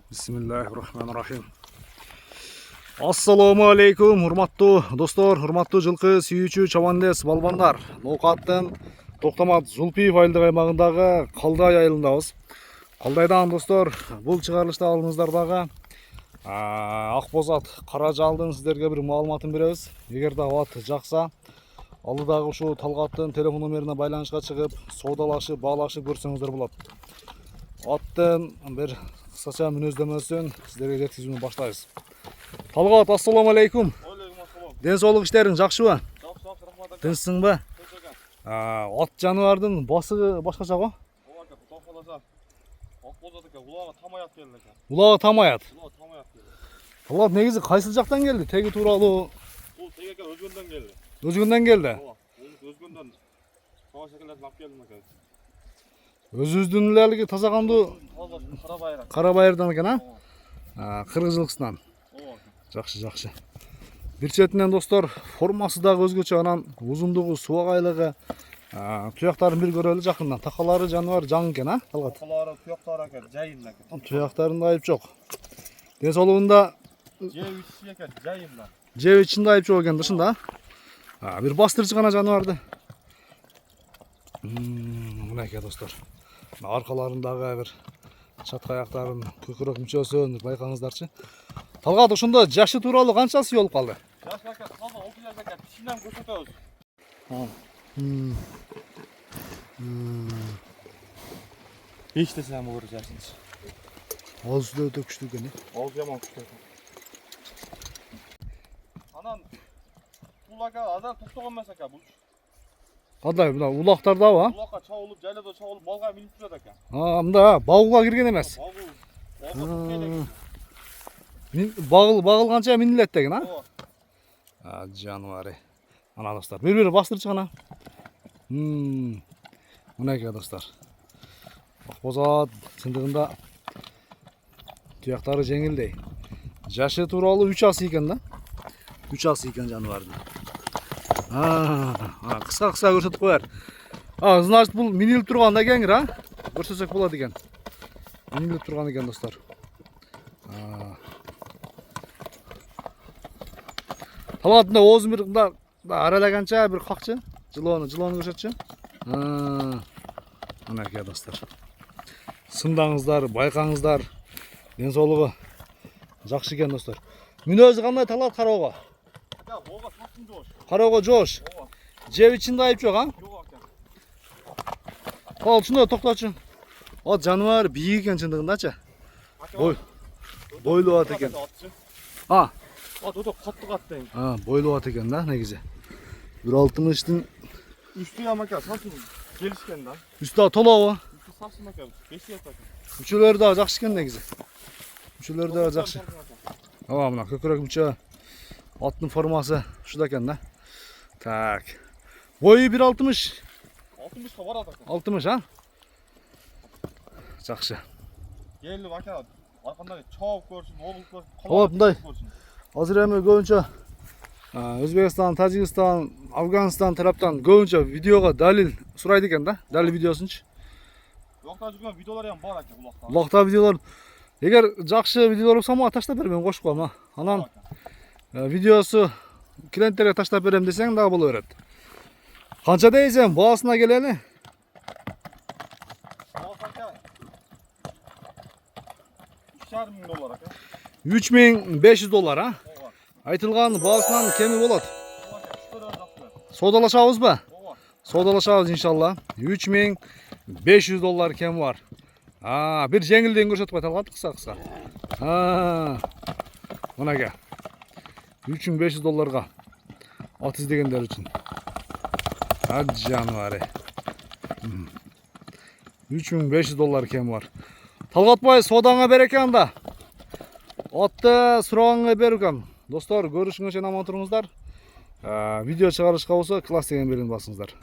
Bismillahirrahmanirrahim. Assalamu alaikum, hurmattуу достор, hurmattуу жылкы сүйүүчү чабандес балбандар. Ноокаттын Токтомат Зулпиев айылдык аймагындагы Калдай айылындабыз. Калдайдан достор, бул чыгарылышта алдыңыздардагы Акбозат кара жалдын сиздерге бир маалыматын беребиз. Эгерде абат жакса, алдыдагы ушул Талгаттын телефон номерине байланышка чыгып, соодалашып, баалашып көрсөңүздөр болот. Аттын бир кыскача мүнөздөмөсүн сиздерге жеткизүүнү баштайбыз. Талгат, ассаламу алейкум. Ден соолук иштериң жакшыбы? Жакшы, рахмат. Тынчсыңбы? Ат жаныбардын басыгы башкача го? Ооба, Кудай кааласа. Акбозат экен, улага тамаят келди экен. Улага тамаят. Улага тамаят келди. Талгат, негизи кайсы жактан келди? Теги тууралуу. Бул теги экен Өзгөндөн келди. Өзгөндөн келди. Ооба, Өзгөндөн сава шекелердин алып келдим экен. Өзүбүздүн эле таза кандуу Карабайыр. Карабайырдан экен, Кыргызылыкстан. Ооба. Жакшы. Бир четинен достор, формасы дагы өзгөчө, анан узундугу, субагайлыгы, туяктарын бир көрөлү жакындан. Такалары жаныбар жаң экен, Талгат? Такалары, туяктары экен, жайында экен. Туяктарында айып жок. Ден соолугунда Жеп ичи экен, жайында. жеп ичинде айып жок экен, дышында. Бир бастырчы гана жаныбарды. Мынакей достор. Аркаларындагы бир чатка аяктарын, көкүрөк мүчөсүн байкаңыздарчы. Талгат, ошондо жашы тууралуу канча сый болуп калды? Жаш экен, таза 30 жаш экен, кичинен көрсөтөбүз. Эч десем болор жашынчы. Оозу да өтө күчтүү экен. Ол жаман күчтүү экен. Анан бул ака азыр токтогон эмес ака, бул. Кандай мына улактардабы? Улакка чабылып, жайлоодо чабылып, малга минип жүрөт экен. Мында багууга кирген эмес. Багылганча минилет деген, жаныбары. Ана достор, бир бастырчы гана. Мынакей достор. Акбозат чындыгында туяктары жеңилдей. Жашы тууралуу 3 асы экен да. 3 асы экен жаныбардын. Кыска көрсөтүп коер. Значит, бул минилип турган да кеңир, көрсөтсөк болот экен. Минилип турган экен достор. Талгатында оозун бир аралаганча бир какчы, жылоону көрсөтчү. Мынакей достор. Сымдаңыздар, байкаңыздар, ден соолугу жакшы экен достор. Мүнөзү кандай Талгат кароого? Ооба, сапсын жоош. Кароого жоош. Жеп ичинде айып жок, Жок экен. Ушунда токточу. Ат жаныбар бийик экен чындыгындачы. Бойлуу ат экен. Ат өтө каттуу ат дейм. Бойлуу ат экен да негизи. 1.60-тын Үстү амака сапсын келишкен да. үстү толобу? Үстү сапсын экен, 5 экен. Мүчөлөрү дагы жакшы экен негизи. Мүчөлөрү дагы жакшы. Мына көкүрөк мүчө. Аттын формасы ушуда экен да. Так. Бою 1.60. 60ка барат экен. 60, Жакшы. Келип ака, аркандагы чоop көрсүн, обулуп көрсүн, Ооба, мындай. Азыр эми көбүнчө Өзбекстан, Тажикстан, Афганистан тараптан көбүнчө видеого далил сурайт экен да. Далил видеосунчу. Улакта жүргөн видеолор ham бар экен улакта. Улакта видеолор. Эгер жакшы видеолор болсо мага таштап бер, мен кошуп коем. Анан видеосу клиенттерге таштап берем десең дагы боло берет. Канча дейсең, баасына келели? $3.500 экен. $3.500, Айтылган баасынан кеми болот. Соодалашабызбы? Соодалашабыз иншалла. $3.500 кеми бар. Бир жеңилден көрсөтүп кой Талгат, кыска. Мынакей. $3.500 ат издегендер үчүн. Жаныбары. $3.500 кеми бар. Талгат бай, соодаңа береке анда. Атты сурагаңа беркем. Достор, көрүшүңөр үчүн аман туруңуздар. Видео чыгарышка болсо класс деген белгини басыңыздар.